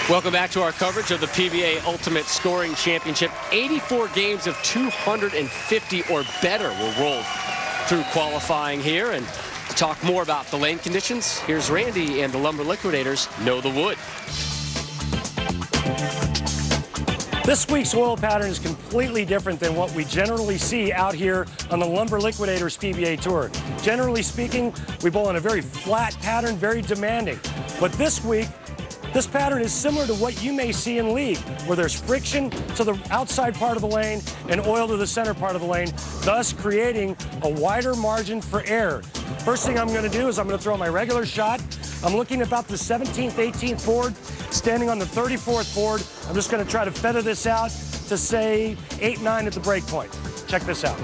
Welcome back to our coverage of the PBA Ultimate Scoring Championship. 84 games of 250 or better were rolled through qualifying here. And to talk more about the lane conditions, here's Randy and the Lumber Liquidators Know the Wood. This week's oil pattern is completely different than what we generally see out here on the Lumber Liquidators PBA Tour. Generally speaking, we bowl in a very flat pattern, very demanding. But this week, this pattern is similar to what you may see in league, where there's friction to the outside part of the lane and oil to the center part of the lane, thus creating a wider margin for error. First thing I'm going to do is I'm going to throw my regular shot. I'm looking about the 17th, 18th board, standing on the 34th board. I'm just going to try to feather this out to, say, 8-9 at the break point. Check this out.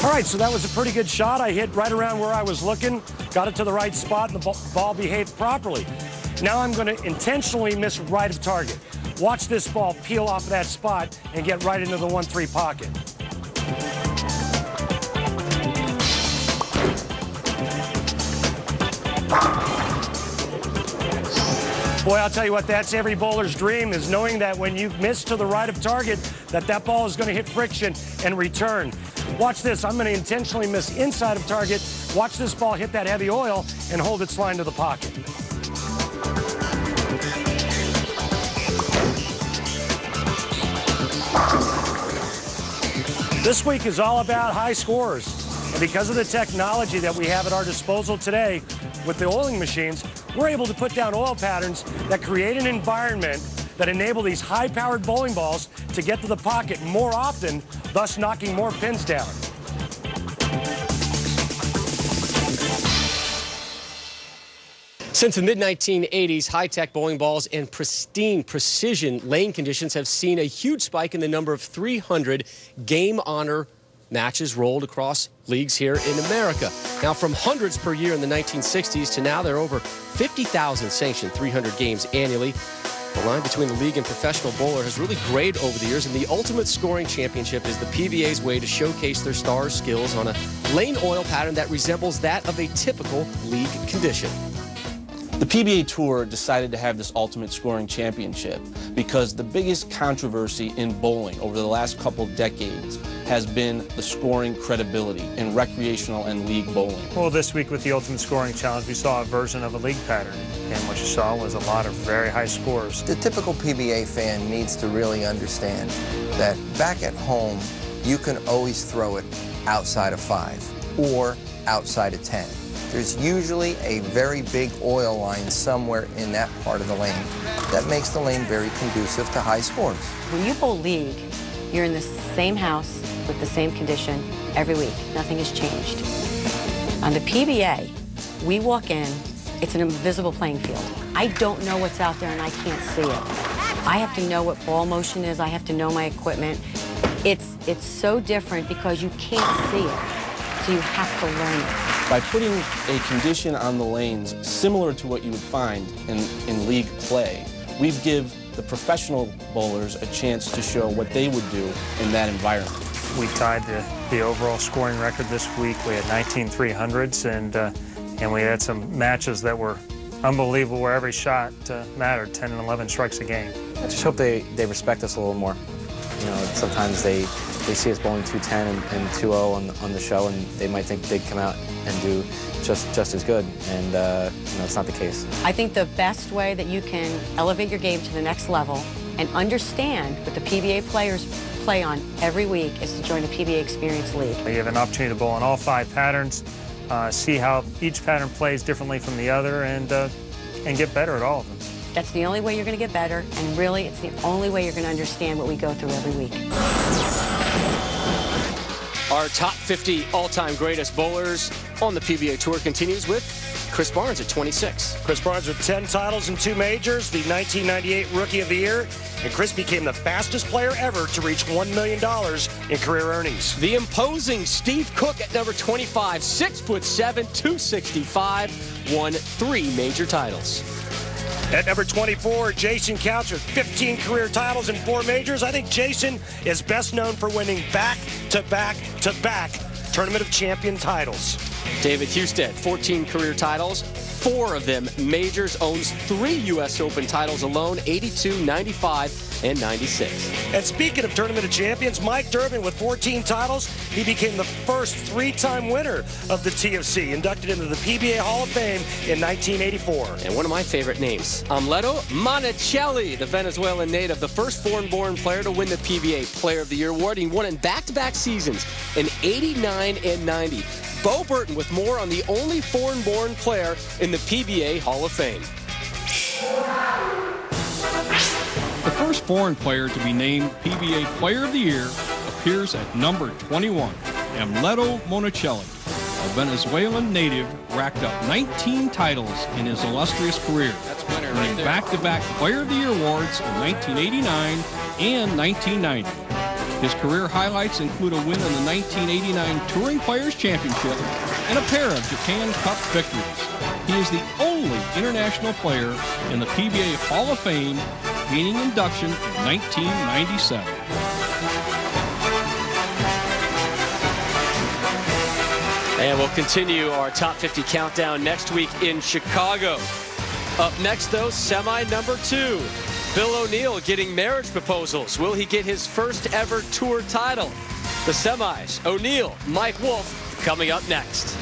All right, so that was a pretty good shot. I hit right around where I was looking, got it to the right spot, and the ball behaved properly. Now I'm going to intentionally miss right of target. Watch this ball peel off of that spot and get right into the 1-3 pocket. Boy, I'll tell you what, that's every bowler's dream, is knowing that when you miss to the right of target, that ball is going to hit friction and return. Watch this. I'm going to intentionally miss inside of target. Watch this ball hit that heavy oil and hold its line to the pocket. This week is all about high scores. And because of the technology that we have at our disposal today with the oiling machines, we're able to put down oil patterns that create an environment that enable these high-powered bowling balls to get to the pocket more often, thus knocking more pins down. Since the mid-1980s, high-tech bowling balls and pristine precision lane conditions have seen a huge spike in the number of 300 game honor matches rolled across leagues here in America. Now, from hundreds per year in the 1960s to now, there are over 50,000 sanctioned 300 games annually. The line between the league and professional bowler has really grayed over the years, and the Ultimate Scoring Championship is the PBA's way to showcase their stars' skills on a lane oil pattern that resembles that of a typical league condition. The PBA Tour decided to have this Ultimate Scoring Championship because the biggest controversy in bowling over the last couple decades has been the scoring credibility in recreational and league bowling. Well, this week with the Ultimate Scoring Challenge, we saw a version of a league pattern, and what you saw was a lot of very high scores. The typical PBA fan needs to really understand that back at home, you can always throw it outside of 5 or outside of 10. There's usually a very big oil line somewhere in that part of the lane that makes the lane very conducive to high scores. When you bowl league, you're in the same house with the same condition every week. Nothing has changed. On the PBA, we walk in, it's an invisible playing field. I don't know what's out there and I can't see it. I have to know what ball motion is. I have to know my equipment. It's so different because you can't see it, so you have to learn it. By putting a condition on the lanes similar to what you would find in league play, we give the professional bowlers a chance to show what they would do in that environment. We tied the overall scoring record this week. We had 19 300s, and we had some matches that were unbelievable where every shot mattered, 10 and 11 strikes a game. I just hope they respect us a little more. You know, sometimes they see us bowling 210 and 2-0 on the show, and they might think they'd come out and do just as good, and you know, it's not the case. I think the best way that you can elevate your game to the next level and understand what the PBA players play on every week is to join the PBA Experience League. You have an opportunity to bowl on all 5 patterns, see how each pattern plays differently from the other, and get better at all of them. That's the only way you're going to get better, and really, it's the only way you're going to understand what we go through every week. Our top 50 all-time greatest bowlers on the PBA Tour continues with Chris Barnes at 26. Chris Barnes with 10 titles and 2 majors, the 1998 Rookie of the Year, and Chris became the fastest player ever to reach $1 million in career earnings. The imposing Steve Cook at number 25, 6'7", 265, won 3 major titles. At number 24, Jason Couch with 15 career titles and 4 majors. I think Jason is best known for winning back-to-back-to-back Tournament of Champion titles. David Husted, 14 career titles, 4 of them majors, owns 3 U.S. Open titles alone, 82, 95, and 96. And speaking of Tournament of Champions, Mike Durbin with 14 titles, he became the first 3-time winner of the TFC, inducted into the PBA Hall of Fame in 1984. And one of my favorite names, Amleto Monticelli, the Venezuelan native, the first foreign-born player to win the PBA Player of the Year award. He won in back-to-back seasons in 89 and 90. Bo Burton with more on the only foreign-born player in the PBA Hall of Fame. The first foreign player to be named PBA Player of the Year appears at number 21. Amleto Monticelli, a Venezuelan native, racked up 19 titles in his illustrious career, winning back-to-back Player of the Year awards in 1989 and 1990. His career highlights include a win in the 1989 Touring Players Championship and a pair of Japan Cup victories. He is the only international player in the PBA Hall of Fame, gaining induction in 1997. And we'll continue our Top 50 countdown next week in Chicago. Up next, though, semi number 2. Bill O'Neill getting marriage proposals. Will he get his first ever tour title? The semis, O'Neill, Mike Wolf, coming up next.